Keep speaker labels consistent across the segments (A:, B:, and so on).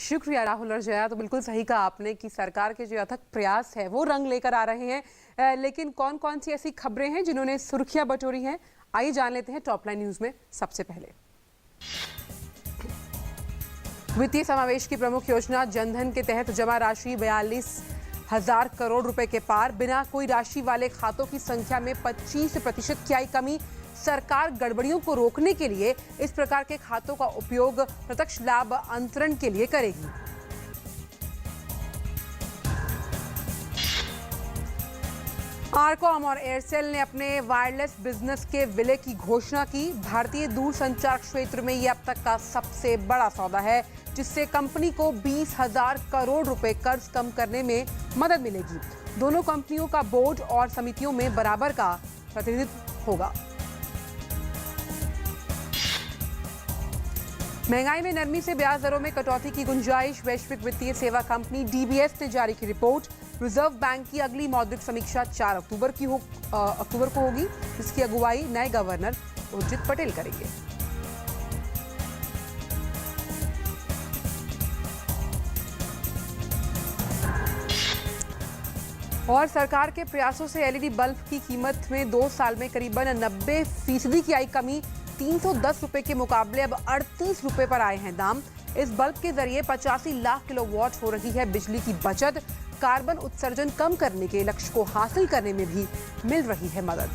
A: शुक्रिया राहुल और जया। तो बिल्कुल सही कहा आपने कि सरकार के जो अथक प्रयास है वो रंग लेकर आ रहे हैं, लेकिन कौन कौन सी ऐसी खबरें हैं जिन्होंने सुर्खियां बटोरी हैं, आइए जान लेते हैं टॉप लाइन न्यूज में। सबसे पहले वित्तीय समावेश की प्रमुख योजना जनधन के तहत जमा राशि 42,000 करोड़ रुपए के पार। बिना कोई राशि वाले खातों की संख्या में 25% की आई कमी। सरकार गड़बड़ियों को रोकने के लिए इस प्रकार के खातों का उपयोग प्रत्यक्ष लाभ अंतरण के लिए करेगी। आरकॉम और एयरसेल ने अपने वायरलेस बिजनेस के विलय की घोषणा की। भारतीय दूरसंचार क्षेत्र में यह अब तक का सबसे बड़ा सौदा है, जिससे कंपनी को 20,000 करोड़ रुपए कर्ज कम करने में मदद मिलेगी। दोनों कंपनियों का बोर्ड और समितियों में बराबर का प्रतिनिधित्व होगा। महंगाई में नरमी से ब्याज दरों में कटौती की गुंजाइश। वैश्विक वित्तीय सेवा कंपनी डीबीएस ने जारी की रिपोर्ट। रिजर्व बैंक की अगली मौद्रिक समीक्षा 4 अक्टूबर को होगी, जिसकी अगुवाई नए गवर्नर उर्जित पटेल करेंगे। और सरकार के प्रयासों से एलईडी बल्ब की कीमत में 2 साल में करीबन 90% की आई कमी। 310 रुपए के मुकाबले अब 38 रुपए पर आए हैं दाम। इस बल्ब के जरिए 85 लाख किलोवाट हो रही है बिजली की बचत। कार्बन उत्सर्जन कम करने के लक्ष्य को हासिल करने में भी मिल रही है मदद।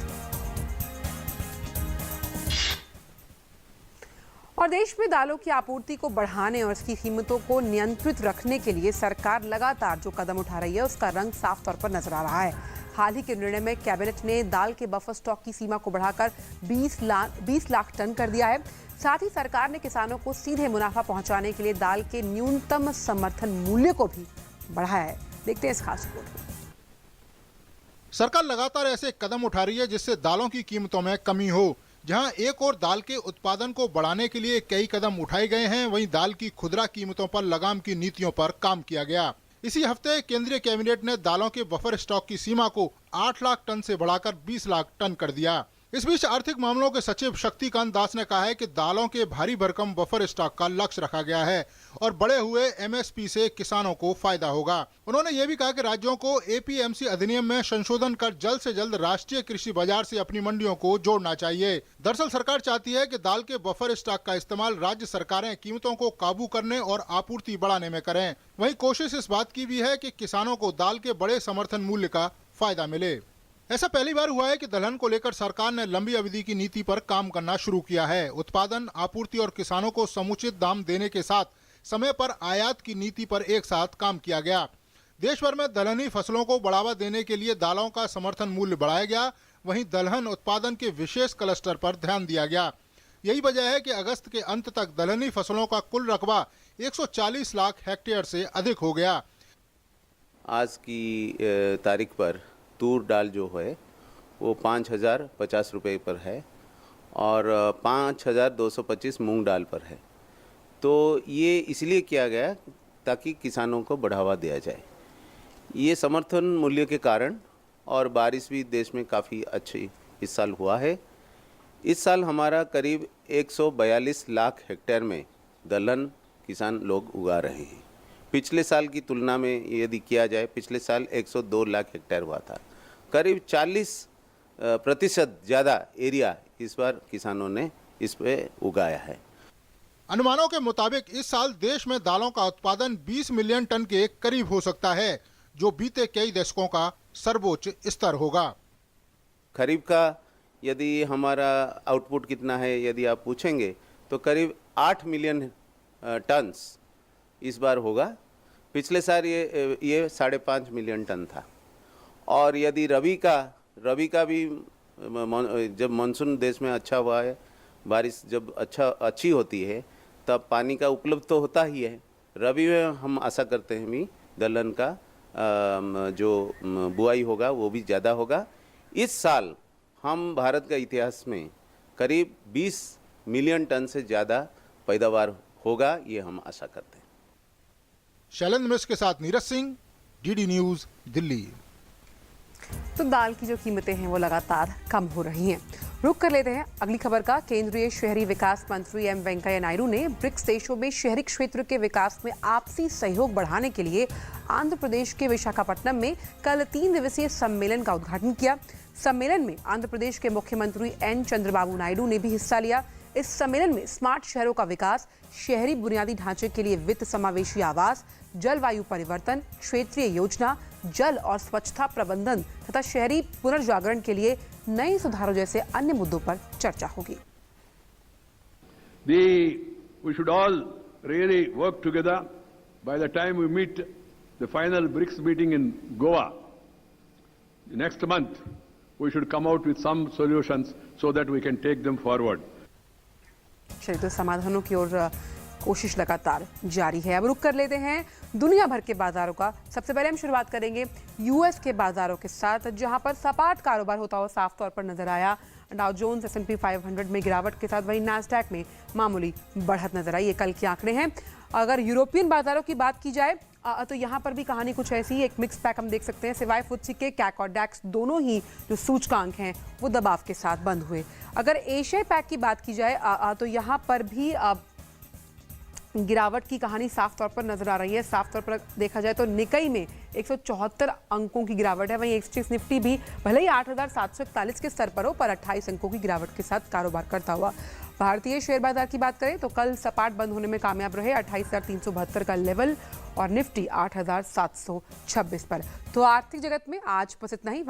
A: और देश में दालों की आपूर्ति को बढ़ाने और इसकी कीमतों को नियंत्रित रखने के लिए सरकार लगातार जो कदम उठा रही है, उसका रंग साफ तौर पर नजर आ रहा है। हाल ही के निर्णय में कैबिनेट ने दाल के बफर स्टॉक की सीमा को बढ़ाकर 20 लाख टन कर दिया है। साथ ही सरकार ने किसानों को सीधे मुनाफा पहुंचाने के लिए दाल के न्यूनतम समर्थन मूल्य को भी बढ़ाया है। देखते हैं इस खास रिपोर्ट को।
B: सरकार लगातार ऐसे कदम उठा रही है जिससे दालों की कीमतों में कमी हो। जहां एक और दाल के उत्पादन को बढ़ाने के लिए कई कदम उठाए गए हैं, वहीं दाल की खुदरा कीमतों पर लगाम की नीतियों पर काम किया गया। इसी हफ्ते केंद्रीय कैबिनेट ने दालों के बफर स्टॉक की सीमा को 8 लाख टन से बढ़ाकर 20 लाख टन कर दिया। इस बीच आर्थिक मामलों के सचिव शक्तिकांत दास ने कहा है कि दालों के भारी भरकम बफर स्टॉक का लक्ष्य रखा गया है और बढ़े हुए एमएसपी से किसानों को फायदा होगा। उन्होंने ये भी कहा कि राज्यों को एपीएमसी अधिनियम में संशोधन कर जल्द से जल्द राष्ट्रीय कृषि बाजार से अपनी मंडियों को जोड़ना चाहिए। दरअसल सरकार चाहती है कि दाल के बफर स्टॉक का इस्तेमाल राज्य सरकारें कीमतों को काबू करने और आपूर्ति बढ़ाने में करें। वहीं कोशिश इस बात की भी है कि किसानों को दाल के बड़े समर्थन मूल्य का फायदा मिले। ऐसा पहली बार हुआ है कि दलहन को लेकर सरकार ने लंबी अवधि की नीति पर काम करना शुरू किया है। उत्पादन, आपूर्ति और किसानों को समुचित दाम देने के साथ समय पर आयात की नीति पर एक साथ काम किया गया। देश भर में दलहनी फसलों को बढ़ावा देने के लिए दालों का समर्थन मूल्य बढ़ाया गया। वहीं दलहन उत्पादन के विशेष क्लस्टर पर ध्यान दिया गया। यही वजह है कि अगस्त के अंत तक दलहनी फसलों का कुल रकबा 140 लाख हेक्टेयर से अधिक हो गया।
C: आज की तारीख पर तूर दाल जो है वो 5,050 रुपये पर है और 5,225 मूंग दाल पर है। तो ये इसलिए किया गया ताकि किसानों को बढ़ावा दिया जाए। ये समर्थन मूल्य के कारण और बारिश भी देश में काफ़ी अच्छी इस साल हुआ है। इस साल हमारा करीब 142 लाख हेक्टेयर में दलहन किसान लोग उगा रहे हैं। पिछले साल की तुलना में यदि किया जाए, पिछले साल 102 लाख हेक्टेयर हुआ था। करीब 40% ज़्यादा एरिया इस बार किसानों ने इस पे उगाया है।
B: अनुमानों के मुताबिक इस साल देश में दालों का उत्पादन 20 मिलियन टन के करीब हो सकता है, जो बीते कई दशकों का सर्वोच्च स्तर होगा।
C: खरीफ का यदि हमारा आउटपुट कितना है यदि आप पूछेंगे तो करीब 8 मिलियन टन्स इस बार होगा। पिछले साल ये 5.5 मिलियन टन था। और यदि रबी का भी जब मानसून देश में अच्छा हुआ है, बारिश जब अच्छी होती है तब पानी का उपलब्ध तो होता ही है। रबी में हम आशा करते हैं भी दलहन का जो बुआई होगा वो भी ज़्यादा होगा। इस साल हम भारत का इतिहास में करीब 20 मिलियन टन से ज़्यादा पैदावार होगा, ये हम आशा करते हैं।
B: शैलेंद्र मिश्र के साथ नीरज सिंह, डीडी न्यूज़, दिल्ली।
A: तो दाल की जो कीमतें हैं वो लगातार कम हो रही हैं। रुक कर लेते हैं अगली खबर का। केंद्रीय शहरी विकास मंत्री एम वेंकैया नायडू ने ब्रिक्स देशों में शहरी क्षेत्र के विकास में आपसी सहयोग बढ़ाने के लिए आंध्र प्रदेश के विशाखापट्टनम में कल 3 दिवसीय सम्मेलन का उद्घाटन किया। सम्मेलन में आंध्र प्रदेश के मुख्यमंत्री एन चंद्रबाबू नायडू ने भी हिस्सा लिया। इस सम्मेलन में स्मार्ट शहरों का विकास, शहरी बुनियादी ढांचे के लिए वित्त समावेशी आवास, जलवायु परिवर्तन, क्षेत्रीय योजना, जल और स्वच्छता प्रबंधन तथा शहरी पुनर्जागरण के लिए नए सुधारों जैसे अन्य मुद्दों पर चर्चा होगी।
D: We should all really work together. By the time we meet the final BRICS meeting in Goa next month, we should come out with some solutions so that we can take them forward.
A: चलिए, तो समाधानों की ओर कोशिश लगातार जारी है। अब रुक कर लेते हैं दुनिया भर के बाजारों का। सबसे पहले हम शुरुआत करेंगे यूएस के बाजारों के साथ, जहां पर सपाट कारोबार होता हुआ साफ तौर पर नजर आया। डाउ जोन्स S&P 500 में गिरावट के साथ वहीं नास्डैक में मामूली बढ़त नजर आई। ये कल के आंकड़े हैं। अगर यूरोपियन बाजारों की बात की जाए तो यहाँ पर भी कहानी कुछ ऐसी ही, एक मिक्स पैक हम देख सकते हैं। सिवाय FTSE के कैक और डैक्स दोनों ही जो सूचकांक हैं वो दबाव के साथ बंद हुए। अगर एशियाई पैक की बात की जाए तो यहाँ पर भी गिरावट की कहानी साफ तौर पर नजर आ रही है। साफ तौर पर देखा जाए तो निकाई में 174 अंकों की गिरावट है। वहीं एक्सचेंज निफ्टी भी भले ही 8,741 के स्तर पर हो, पर 28 अंकों की गिरावट के साथ कारोबार करता हुआ। भारतीय शेयर बाजार की बात करें तो कल सपाट बंद होने में कामयाब रहे। 28,372 का लेवल और निफ्टी 8,726 पर। तो आर्थिक जगत में आज बस इतना ही।